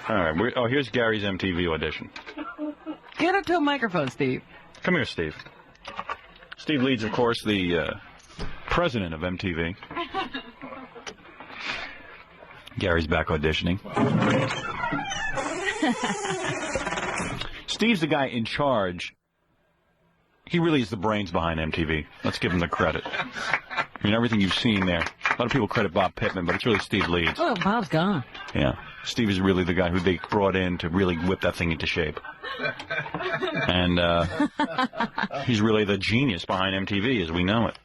All right. Oh, here's Gary's MTV audition. Get up to a microphone, Steve. Come here, Steve. Steve leads, of course, the president of MTV. Gary's back auditioning. Steve's the guy in charge. He really is the brains behind MTV. Let's give him the credit. I mean, everything you've seen there. A lot of people credit Bob Pittman, but it's really Steve Leeds. Oh, Bob's gone. Yeah. Steve is really the guy who they brought in to really whip that thing into shape. And he's really the genius behind MTV as we know it.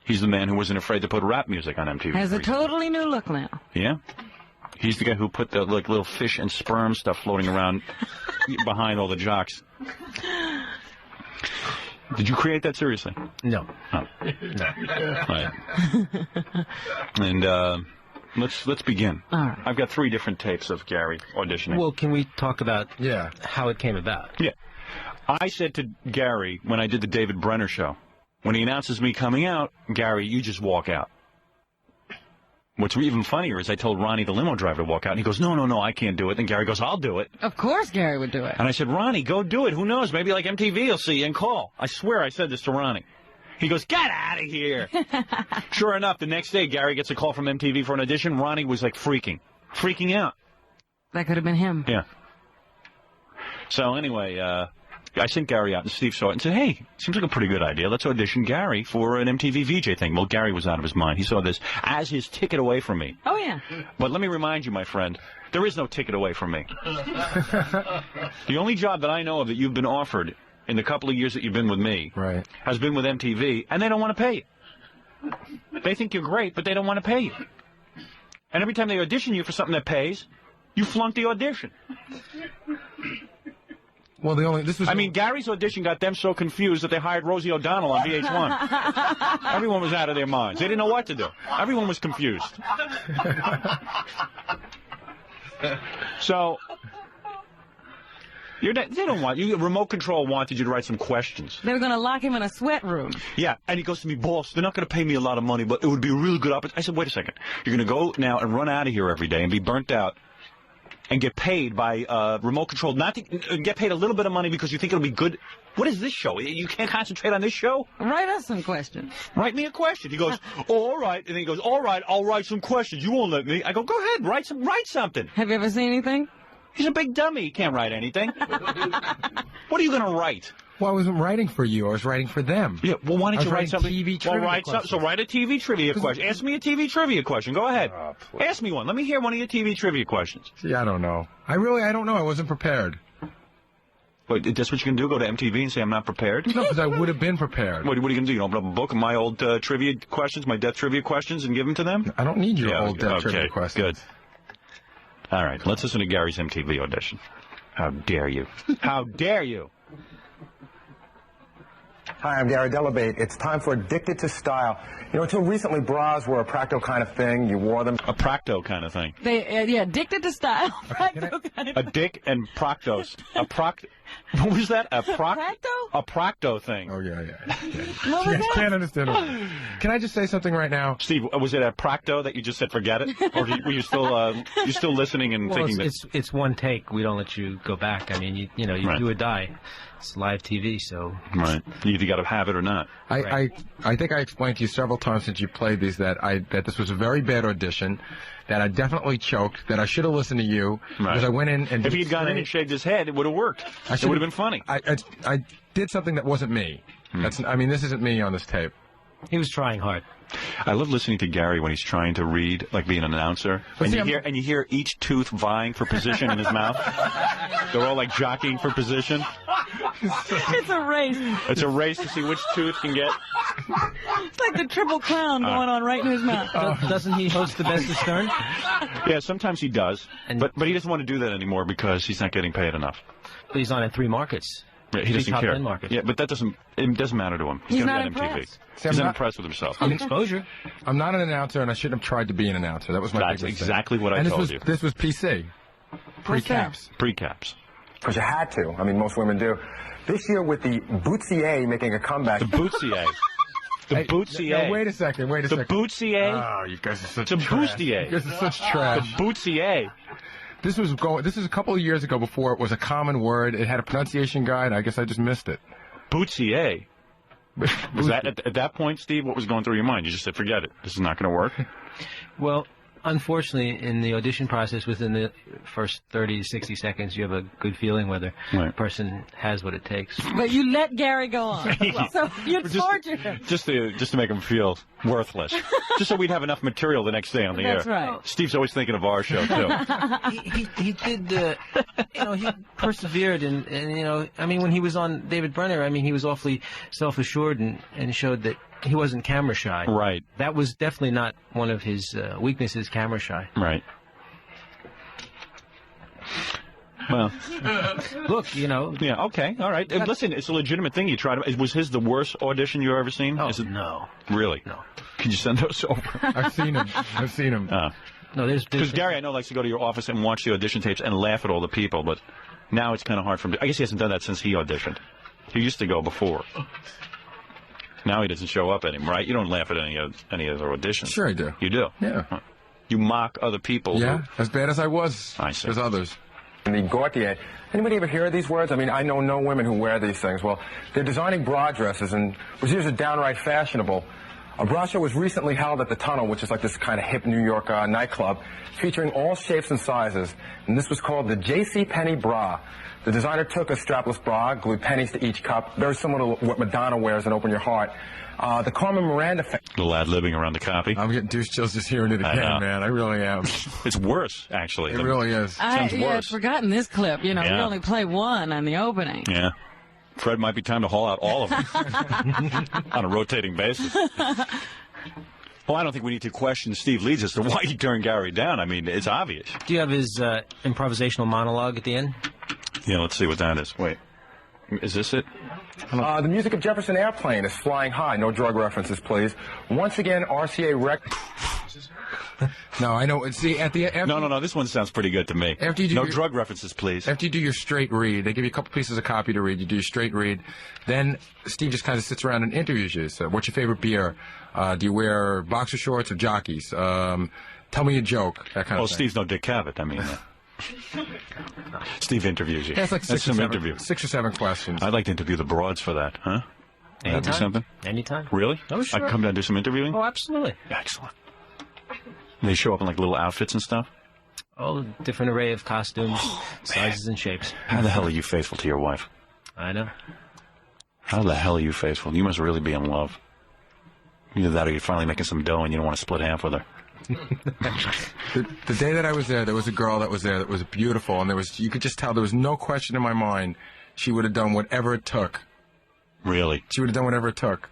He's the man who wasn't afraid to put rap music on MTV. Has a totally new look now. Yeah. He's the guy who put the little fish and sperm stuff floating around behind all the jocks. Did you create that seriously? No. Oh. No. Right. And let's begin. All right. I've got 3 different tapes of Gary auditioning. Well, can we talk about how it came about? Yeah. I said to Gary when I did the David Brenner show, when he announces me coming out, Gary, you just walk out. What's even funnier is I told Ronnie, the limo driver, to walk out, and he goes, no, I can't do it. And Gary goes, I'll do it. Of course Gary would do it. And I said, Ronnie, go do it. Who knows? Maybe like MTV will see you and call. I swear I said this to Ronnie. He goes, get out of here. Sure enough, the next day, Gary gets a call from MTV for an audition. Ronnie was like freaking out. That could have been him. Yeah. So anyway, I sent Gary out, and Steve saw it and said, hey, seems like a pretty good idea. Let's audition Gary for an MTV VJ thing. Well, Gary was out of his mind. He saw this as his ticket away from me. Oh, yeah. But let me remind you, my friend, there is no ticket away from me. The only job that I know of that you've been offered in the couple of years that you've been with me has been with MTV, and they don't want to pay you. They think you're great, but they don't want to pay you. And every time they audition you for something that pays, you flunk the audition. Well, I mean, Gary's audition got them so confused that they hired Rosie O'Donnell on VH1. Everyone was out of their minds. They didn't know what to do. Everyone was confused. So, they don't want you. Remote Control wanted you to write some questions. They were going to lock him in a sweat room. Yeah, and he goes to me, boss, they're not going to pay me a lot of money, but it would be a really good opportunity. I said, wait a second. You're going to go now and run out of here every day and be burnt out and get paid by Remote Control, not to get paid a little bit of money because you think it'll be good. What is this show? You can't concentrate on this show? Write us some questions. Write me a question. He goes, oh, all right. And then he goes, all right, I'll write some questions. You won't let me. I go, go ahead, write something. Have you ever seen anything? He's a big dummy. He can't write anything. What are you going to write? Well, I wasn't writing for you. I was writing for them. Yeah, well, why don't you write something? TV trivia so write a TV trivia question. Ask me a TV trivia question. Go ahead. Ask me one. Let me hear one of your TV trivia questions. See, I don't know. I don't know. I wasn't prepared. Wait, that's what you can do? Go to MTV and say I'm not prepared? No, because I would have been prepared. What are you going to do? You open up a book of my old trivia questions, my death trivia questions, and give them to them? I don't need your old death trivia questions. Good. All right, let's listen to Gary's MTV audition. How dare you? How dare you? Hi, I'm Gary Delabate. It's time for Addicted to Style. You know, until recently, bras were a practical kind of thing. You wore them. A practo kind of thing. Yeah, addicted to style. A dick and proctos. What was that? A procto? A procto thing. Oh, yeah. What was that? Can't understand it. Can I just say something right now? Steve, was it a procto that you just said forget it? Or were you still listening and thinking that? It's one take. We don't let you go back. I mean, you do or die. It's live TV, so... Right. You either got to have it or not. I think I explained to you several times since you played these that this was a very bad audition, that I definitely choked, that I should have listened to you, because I went in and... If he'd gone in and shaved his head, it would have worked. It would have been funny. I did something that wasn't me. This isn't me on this tape. He was trying hard. I love listening to Gary when he's trying to read, like being an announcer, and you hear each tooth vying for position in his mouth. They're all like jockeying for position. It's a race. It's a race to see which tooth can get. It's like the Triple Crown going on right in his mouth. Doesn't he host the Best of Stern? Yeah, sometimes he does, but he doesn't want to do that anymore because he's not getting paid enough. But he's on at 3 markets. Yeah, he doesn't care. Yeah, but it doesn't matter to him. He's not impressed. MTV. He's not impressed with himself. Exposure. I'm not an announcer, and I shouldn't have tried to be an announcer. That was my That's biggest exactly thing. what I told you. This was PC. Pre-caps. Pre-caps. Because you had to. I mean, most women do. This year with the Bootsier making a comeback. The Bootsier. The Bootsier. No, wait a second. The Bootsier. Oh, you guys are such trash. You guys are such trash. The Bootsier. This is a couple of years ago before it was a common word. It had a pronunciation guide. I guess I just missed it. Boutier. Was that at that point, Steve? What was going through your mind? You just said, "Forget it. This is not going to work." Well, unfortunately, in the audition process, within the first 30 to 60 seconds, you have a good feeling whether a person has what it takes. But you let Gary go on, so you tortured him. Just to make him feel worthless. Just so we'd have enough material the next day on the air. That's right. Steve's always thinking of our show too. he did, he persevered, and I mean, when he was on David Brenner, I mean, he was awfully self-assured and showed that he wasn't camera shy. Right. That was definitely not one of his weaknesses, camera shy. Right. Well, look, Yeah. Okay. All right. Listen, it's a legitimate thing. You tried to. Was his the worst audition you've ever seen? Oh, no. Really? No. Can you send those over? I've seen him. No, because Gary, I know, likes to go to your office and watch the audition tapes and laugh at all the people, but now it's kind of hard for him. I guess he hasn't done that since he auditioned. He used to go before. Now he doesn't show up anymore, right? You don't laugh at any other auditions. Sure I do. You do? Yeah. You mock other people. Yeah, as bad as I was. I see. There's others. And the Gautier. Anybody ever hear these words? I mean, I know no women who wear these things. Well, they're designing bra dresses, and was used as downright fashionable. A bra show was recently held at the Tunnel, which is like this kind of hip New York nightclub, featuring all shapes and sizes. And this was called the J.C. Penney bra. The designer took a strapless bra, glued pennies to each cup, very similar to what Madonna wears in Open Your Heart. The Carmen Miranda... Little ad-libbing around the copy. I'm getting douche chills just hearing it again, man. I really am. It's worse, actually. It really is. Sounds worse. I'd forgotten this clip. We only play one on the opening. Yeah. Fred, might be time to haul out all of them on a rotating basis. Well, I don't think we need to question Steve Leeds as to why he turned Gary down. I mean, it's obvious. Do you have his improvisational monologue at the end? Yeah, let's see what that is. Wait. Is this it? The music of Jefferson Airplane is Flying High. No drug references, please. Once again, RCA Rec... No, I know. See, at the end. No. This one sounds pretty good to me. After you do no drug references, please. After you do your straight read, they give you a couple pieces of copy to read. You do your straight read. Then Steve just kind of sits around and interviews you. So, what's your favorite beer? Do you wear boxer shorts or jockeys? Tell me a joke. That kind of thing. Steve's no Dick Cavett. I mean, Steve interviews you. Yeah, it's like six or seven questions. I'd like to interview the broads for that, huh? Anytime. That'd be something. Anytime. Really? Oh, sure. I can come down and do some interviewing? Oh, absolutely. Excellent. They show up in like little outfits and stuff? Oh, different array of costumes, sizes and shapes. How the hell are you faithful to your wife? I know. How the hell are you faithful? You must really be in love. Either that or you're finally making some dough and you don't want to split half with her. The day that I was there was a girl that was there that was beautiful, and you could just tell there was no question in my mind she would have done whatever it took. Really? She would have done whatever it took.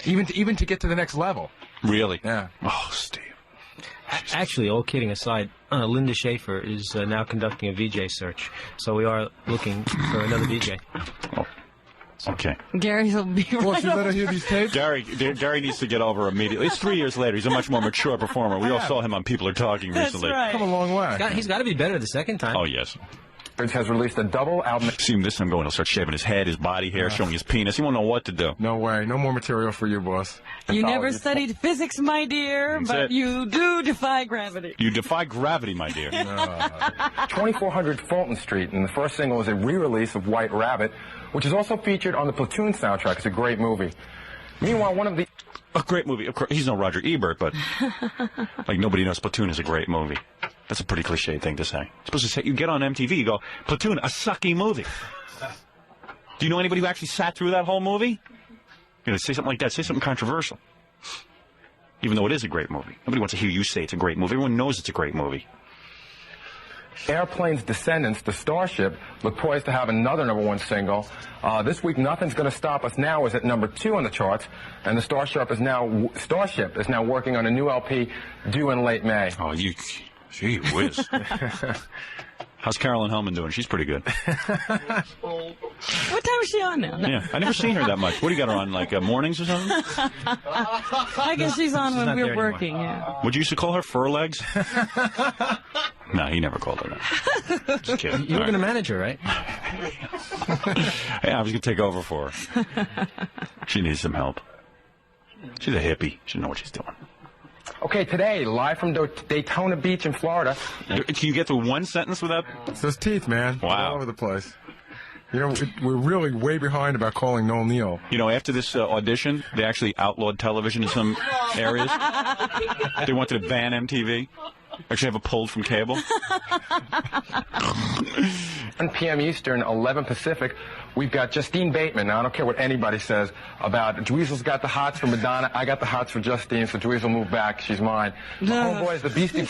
Even to get to the next level. Really? Yeah. Oh, Steve. Actually, all kidding aside, Linda Schaefer is now conducting a VJ search, so we are looking for another VJ. Oh. Okay. Gary will be right you better hear these tapes? Gary needs to get over immediately. It's 3 years later. He's a much more mature performer. We all saw him on People Are Talking recently. That's right. Come a long way. He's got to be better the second time. Oh, yes. has released a double album. See him this time going, he'll start shaving his head, his body hair, showing his penis. He won't know what to do. No way. No more material for you, boss. You never studied physics, my dear, but you do defy gravity. You defy gravity, my dear. 2400 Fulton Street, and the first single is a re-release of White Rabbit, which is also featured on the Platoon soundtrack. It's a great movie. Meanwhile, one of the... A great movie. Of course, he's no Roger Ebert, but like nobody knows Platoon is a great movie. That's a pretty cliche thing to say. You're supposed to say, you get on MTV, you go, Platoon, a sucky movie. Do you know anybody who actually sat through that whole movie? You know, say something like that. Say something controversial. Even though it is a great movie. Nobody wants to hear you say it's a great movie. Everyone knows it's a great movie. Airplane's descendants, the Starship, look poised to have another #1 single. This week, Nothing's Gonna Stop Us Now is at #2 on the charts, and the Starship is now working on a new LP due in late May. Oh, gee whiz. How's Carolyn Hellman doing? She's pretty good. What time is she on now? No. Yeah, I never seen her that much. What do you got her on, like mornings or something? I guess she's on when we're working, yeah. Would you used to call her Fur Legs? No, he never called her that. Just kidding. You were going to manage her, right? Yeah, I was going to take over for her. She needs some help. She's a hippie. She doesn't know what she's doing. Okay, today, live from Daytona Beach in Florida. Can you get through one sentence without... It's those teeth, man. Wow. All over the place. You know, we're really way behind about calling Noel Neal. You know, after this audition, they actually outlawed television in some areas. They wanted to ban MTV. Actually have it pulled from cable. 1 p.m. Eastern, 11 Pacific. We've got Justine Bateman. Now, I don't care what anybody says about Dweezil's got the hots for Madonna. I got the hots for Justine, so Dweezil moved back. She's mine. Homeboy is the Beastie...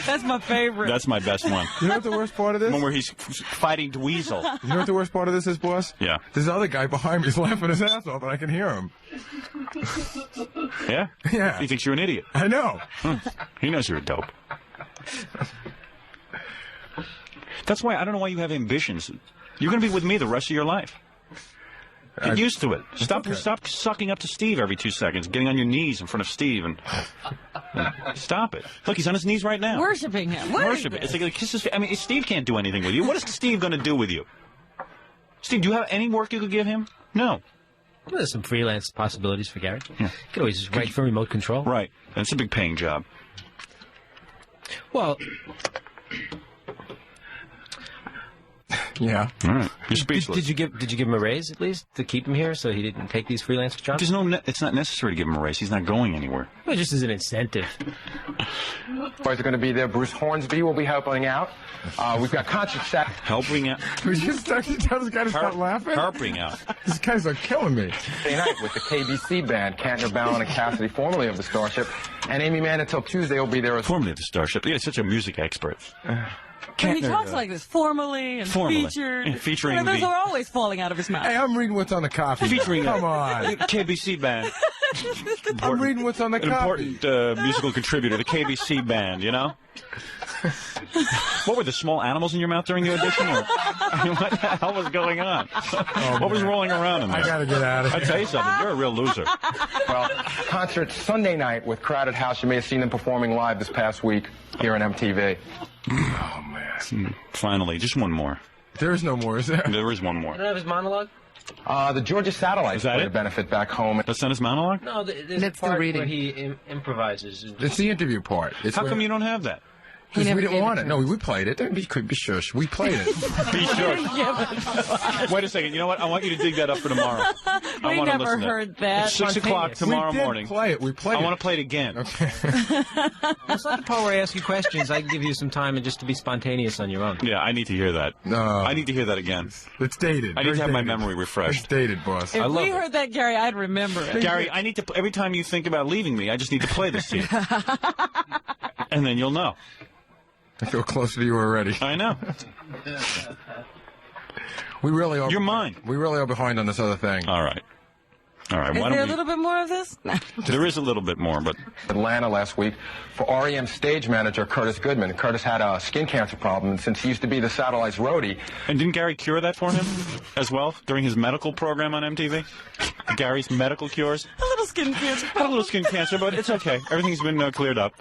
That's my favorite. That's my best one. You know what the worst part of this? The one where he's fighting Dweezil. You know what the worst part of this is, boss? Yeah. This other guy behind me is laughing his ass off, and I can hear him. Yeah? Yeah. He thinks you're an idiot. I know. He knows you're a dope. That's why I don't know why you have ambitions. You're going to be with me the rest of your life. Get used to it. Stop sucking up to Steve every 2 seconds, getting on your knees in front of Steve, and stop it. Look, he's on his knees right now. Worshipping him. Worship it. It's like a kiss his face. I mean, Steve can't do anything with you. What is Steve going to do with you? Steve, do you have any work you could give him? No. Well, there's some freelance possibilities for Gary. Yeah. You could always just write for remote control. Right. And it's a big paying job. Well... Yeah. All right. You're speechless. Did you give him a raise at least to keep him here so he didn't take these freelance jobs? There's it's not necessary to give him a raise. He's not going anywhere. Well, just as an incentive. Boys are going to be there. Bruce Hornsby will be helping out. We've got concert set. Helping out. Would you tell this guy to stop laughing? Helping out. This guy's like killing me. Friday night with the KBC band, Kantner, Ballin, and Cassidy, formerly of the Starship. And Amy Mann until Tuesday will be there as well. Formerly of the Starship. You're such a music expert. When he talks like this, formally and featured. Yeah, featuring those are always falling out of his mouth. Hey, I'm reading what's on the copy. Featuring Come on. KBC band. I'm reading what's on the copy. Important musical contributor, the KBC band, you know? What were the small animals in your mouth during the audition? Or, I mean, what the hell was going on? What was rolling around in there? I gotta get out of here. I tell you something, you're a real loser. Well, concert Sunday night with Crowded House. You may have seen them performing live this past week here on MTV. Oh, man. Finally, just one more. There is no more, is there? There is one more. You don't have his monologue? The Georgia Satellites play a benefit back home. That's not his monologue? No, there's a part where he improvises. It's the interview part. How come you don't have that? Because we didn't want it. No, we played it. Be shush. We played it. Be shush. Wait a second. You know what? I want you to dig that up for tomorrow. We never heard that. It's 6 o'clock tomorrow morning. Play it. We played it. I want to play it again. Okay. That's not the part where I ask you questions. I can give you some time and just to be spontaneous on your own. Yeah, I need to hear that. No. I need to hear that again. It's dated. I need to have my memory refreshed. It's dated, boss. If we heard that, Gary, I'd remember it. Gary, I need to. Every time you think about leaving me, I just need to play this to you, and then you'll know. I feel closer to you already. I know. We really are. You're mine. We really are behind on this other thing. All right. All right. Is there a little bit more of this? There is a little bit more, but... Atlanta last week for REM stage manager Curtis Goodman. Curtis had a skin cancer problem, and since he used to be the Satellites roadie... And didn't Gary cure that for him as well during his medical program on MTV? Gary's medical cures? A little skin cancer. Had a little skin cancer, but it's okay. Everything's been cleared up.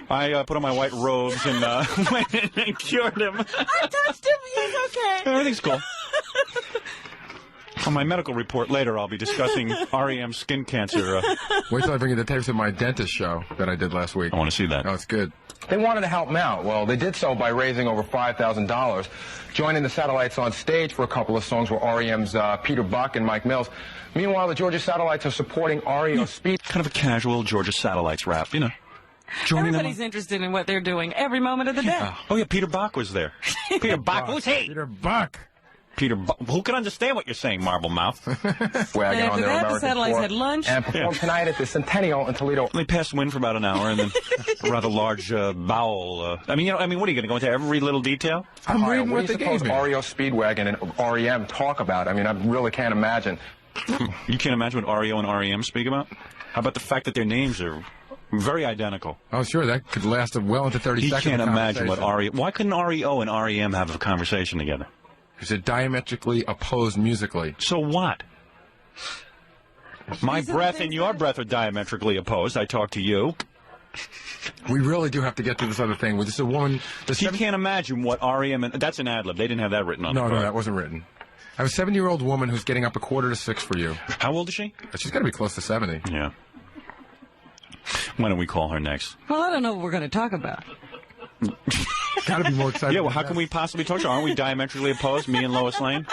I put on my white robes and went in and cured him. I touched him. He's okay. Everything's cool. On my medical report later, I'll be discussing REM skin cancer. Wait till I bring you the tapes of my dentist show that I did last week. I want to see that. Oh, it's good. They wanted to help him out. Well, they did so by raising over $5,000. Joining the Satellites on stage for a couple of songs were REM's Peter Buck and Mike Mills. Meanwhile, the Georgia Satellites are supporting REO Speed. Kind of a casual Georgia Satellites rap, you know. Everybody's interested in what they're doing every moment of the day. Oh, yeah, Peter Buck was there. Peter Buck, who's he? Peter Buck. Peter Buck. Who can understand what you're saying, Marble Mouth? And after that, the Satellites had lunch. And performed tonight at the Centennial in Toledo. They passed wind for about an hour, and then a rather large bowel. I mean, what are you going to go into every little detail? I'm reading what they gave me. REO Speedwagon and REM talk about? I mean, I really can't imagine. You can't imagine what REO and REM speak about? How about the fact that their names are very identical? Oh, sure, that could last well into 30 seconds. You can't imagine what REO... Why couldn't REO and REM have a conversation together? Because they're diametrically opposed musically. So what? My breath and your breath are diametrically opposed. I talk to you. We really do have to get to this other thing. This is a woman... You can't imagine what REM... And, that's an ad-lib. They didn't have that written on the card. No, that wasn't written. I have a 70-year-old woman who's getting up at 5:45 for you. How old is she? She's got to be close to 70. Yeah. Why don't we call her next? Well, I don't know what we're going to talk about. Gotta be more excited. Yeah, well, how can we possibly talk to her? Aren't we diametrically opposed, me and Lois Lane?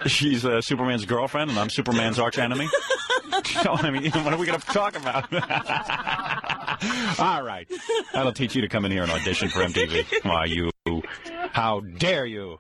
She's Superman's girlfriend, and I'm Superman's arch enemy. So, I mean, what are we going to talk about? All right. That'll teach you to come in here and audition for MTV. Why, you. How dare you?